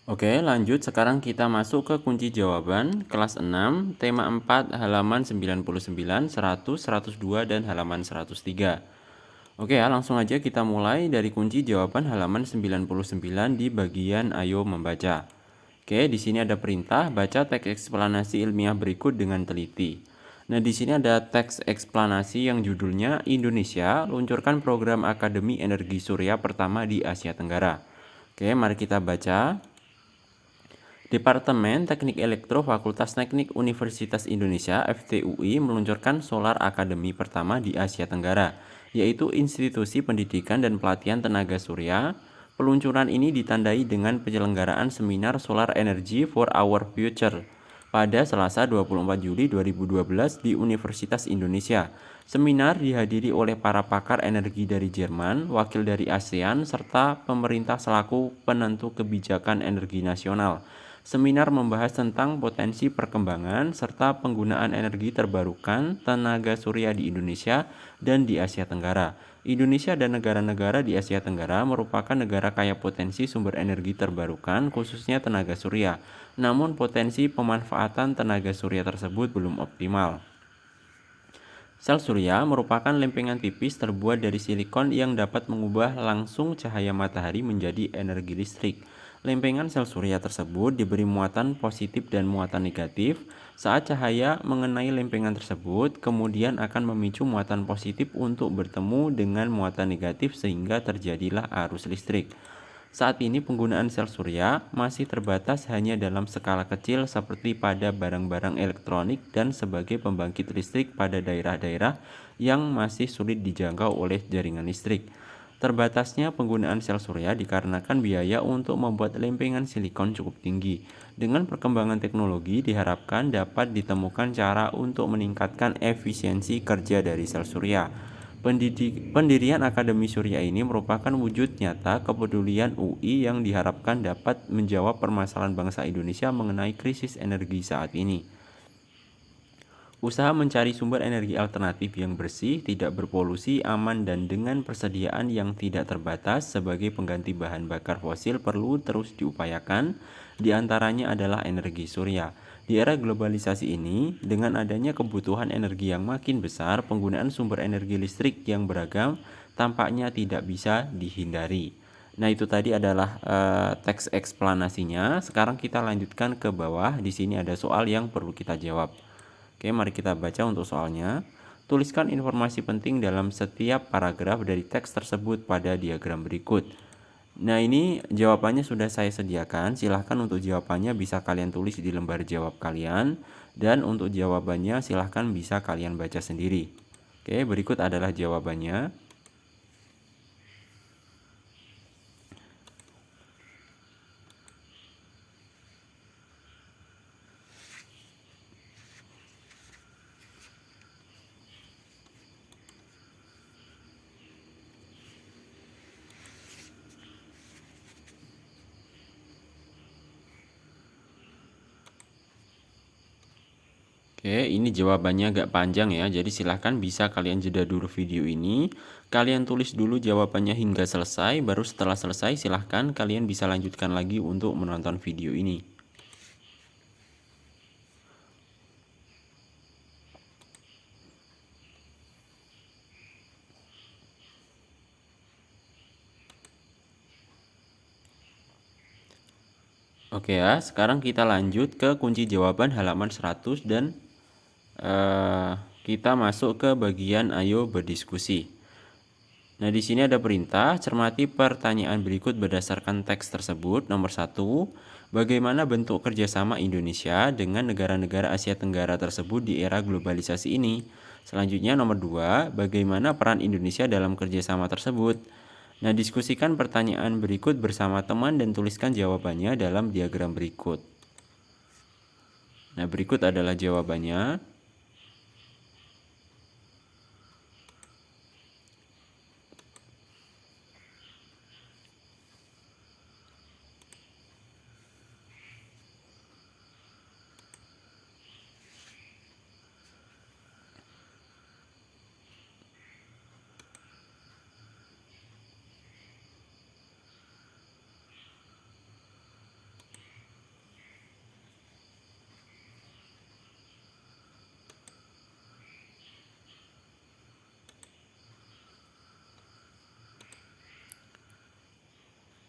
Oke, lanjut. Sekarang kita masuk ke kunci jawaban kelas 6, tema 4, halaman 99, 100, 102, dan halaman 103. Oke ya, langsung aja kita mulai dari kunci jawaban halaman 99 di bagian ayo membaca. Oke, di sini ada perintah, baca teks eksplanasi ilmiah berikut dengan teliti. Nah, di sini ada teks eksplanasi yang judulnya Indonesia luncurkan program Akademi Energi Surya pertama di Asia Tenggara. Oke, mari kita baca. Departemen Teknik Elektro Fakultas Teknik Universitas Indonesia (FTUI) meluncurkan Solar Academy pertama di Asia Tenggara, yaitu institusi pendidikan dan pelatihan tenaga surya. Peluncuran ini ditandai dengan penyelenggaraan seminar Solar Energy for Our Future pada Selasa 24 Juli 2012 di Universitas Indonesia. Seminar dihadiri oleh para pakar energi dari Jerman, wakil dari ASEAN, serta pemerintah selaku penentu kebijakan energi nasional. Seminar membahas tentang potensi perkembangan serta penggunaan energi terbarukan tenaga surya di Indonesia dan di Asia Tenggara. Indonesia dan negara-negara di Asia Tenggara merupakan negara kaya potensi sumber energi terbarukan, khususnya tenaga surya. Namun potensi pemanfaatan tenaga surya tersebut belum optimal. Sel surya merupakan lempengan tipis terbuat dari silikon yang dapat mengubah langsung cahaya matahari menjadi energi listrik. Lempengan sel surya tersebut diberi muatan positif dan muatan negatif. Saat cahaya mengenai lempengan tersebut, kemudian akan memicu muatan positif untuk bertemu dengan muatan negatif sehingga terjadilah arus listrik. Saat ini penggunaan sel surya masih terbatas hanya dalam skala kecil seperti pada barang-barang elektronik dan sebagai pembangkit listrik pada daerah-daerah yang masih sulit dijangkau oleh jaringan listrik. Terbatasnya penggunaan sel surya dikarenakan biaya untuk membuat lempengan silikon cukup tinggi. Dengan perkembangan teknologi diharapkan dapat ditemukan cara untuk meningkatkan efisiensi kerja dari sel surya. Pendirian Akademi Surya ini merupakan wujud nyata kepedulian UI yang diharapkan dapat menjawab permasalahan bangsa Indonesia mengenai krisis energi saat ini. Usaha mencari sumber energi alternatif yang bersih, tidak berpolusi, aman, dan dengan persediaan yang tidak terbatas sebagai pengganti bahan bakar fosil perlu terus diupayakan, di antaranya adalah energi surya. Di era globalisasi ini, dengan adanya kebutuhan energi yang makin besar, penggunaan sumber energi listrik yang beragam tampaknya tidak bisa dihindari. Nah, itu tadi adalah teks eksplanasinya. Sekarang kita lanjutkan ke bawah. Di sini ada soal yang perlu kita jawab. Oke, mari kita baca untuk soalnya. Tuliskan informasi penting dalam setiap paragraf dari teks tersebut pada diagram berikut. Nah, ini jawabannya sudah saya sediakan. Silahkan untuk jawabannya bisa kalian tulis di lembar jawab kalian. Dan untuk jawabannya silahkan bisa kalian baca sendiri. Oke, berikut adalah jawabannya. Oke, ini jawabannya agak panjang ya, jadi silahkan bisa kalian jeda dulu video ini. Kalian tulis dulu jawabannya hingga selesai, baru setelah selesai silahkan kalian bisa lanjutkan lagi untuk menonton video ini. Oke ya, sekarang kita lanjut ke kunci jawaban halaman 100 dan kita masuk ke bagian ayo berdiskusi. Nah, di sini ada perintah, cermati pertanyaan berikut berdasarkan teks tersebut. Nomor 1, bagaimana bentuk kerjasama Indonesia dengan negara-negara Asia Tenggara tersebut di era globalisasi ini? Selanjutnya nomor 2, bagaimana peran Indonesia dalam kerjasama tersebut? Nah, diskusikan pertanyaan berikut bersama teman dan tuliskan jawabannya dalam diagram berikut. Nah, berikut adalah jawabannya.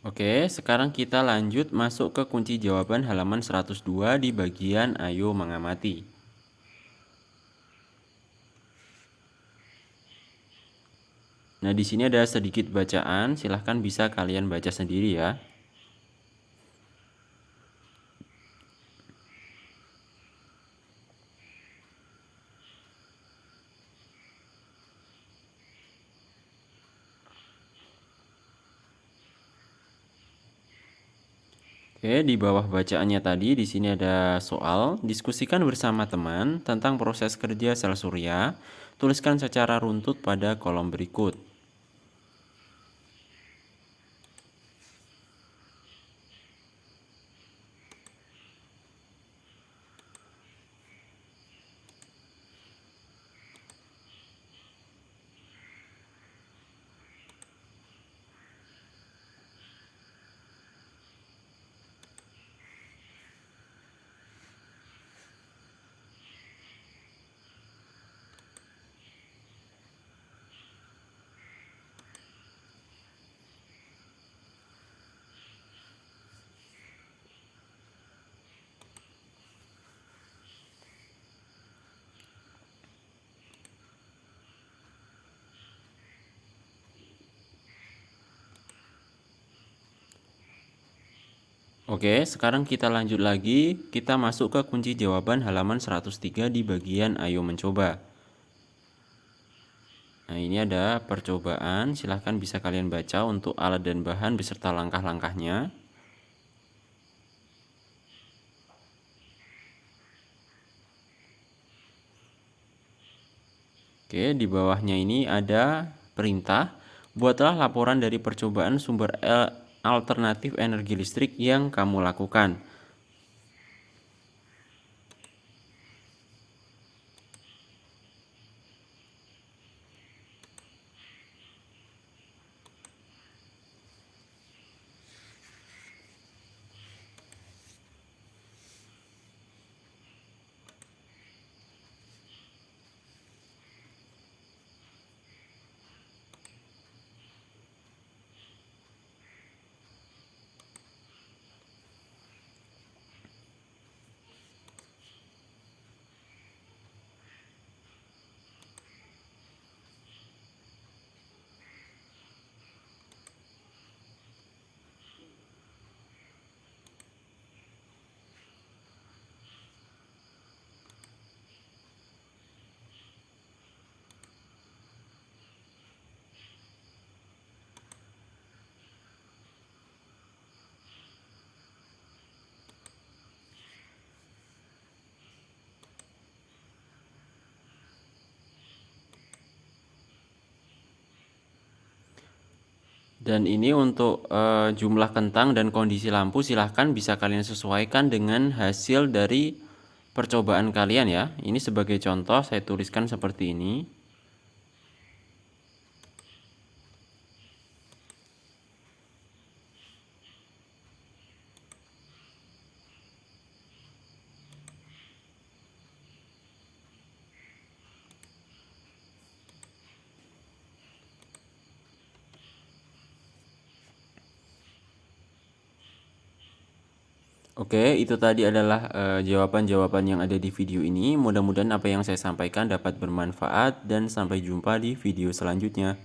Oke, sekarang kita lanjut masuk ke kunci jawaban halaman 102 di bagian Ayo mengamati. Nah, di sini ada sedikit bacaan, silahkan bisa kalian baca sendiri ya. Oke, di bawah bacaannya tadi di sini ada soal, diskusikan bersama teman tentang proses kerja sel surya. Tuliskan secara runtut pada kolom berikut. Oke, sekarang kita lanjut lagi. Kita masuk ke kunci jawaban halaman 103 di bagian Ayo mencoba. Nah, ini ada percobaan. Silahkan bisa kalian baca untuk alat dan bahan beserta langkah-langkahnya. Oke, di bawahnya ini ada perintah. Buatlah laporan dari percobaan sumber alternatif energi listrik yang kamu lakukan. Dan ini untuk jumlah kentang dan kondisi lampu silahkan bisa kalian sesuaikan dengan hasil dari percobaan kalian ya. Ini sebagai contoh saya tuliskan seperti ini. Oke, itu tadi adalah jawaban-jawaban yang ada di video ini. Mudah-mudahan apa yang saya sampaikan dapat bermanfaat dan sampai jumpa di video selanjutnya.